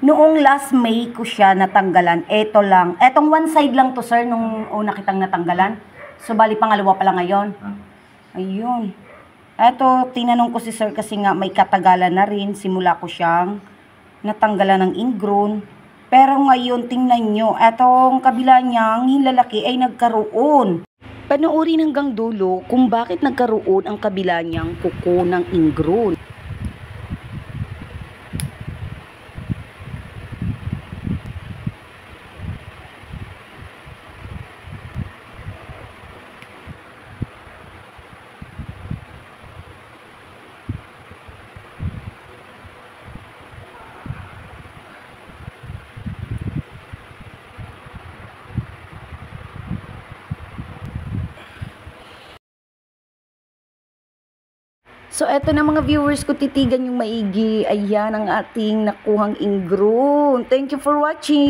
Noong last May ko siya natanggalan. Ito lang. Etong one side lang to, sir, nung una kitang natanggalan. So, bali pangalawa pa lang ngayon. Ayun. Eto, tinanong ko si sir kasi nga may katagalan na rin. Simula ko siyang natanggalan ng ingrown. Pero ngayon, tingnan nyo, etong kabila niyang hilalaki ay nagkaroon. Panoorin hanggang dulo kung bakit nagkaroon ang kabila niyang kuko ng ingrown. So, eto na mga viewers ko, titigan yung maigi. Ayan ang ating nakuhang ingrown. Thank you for watching.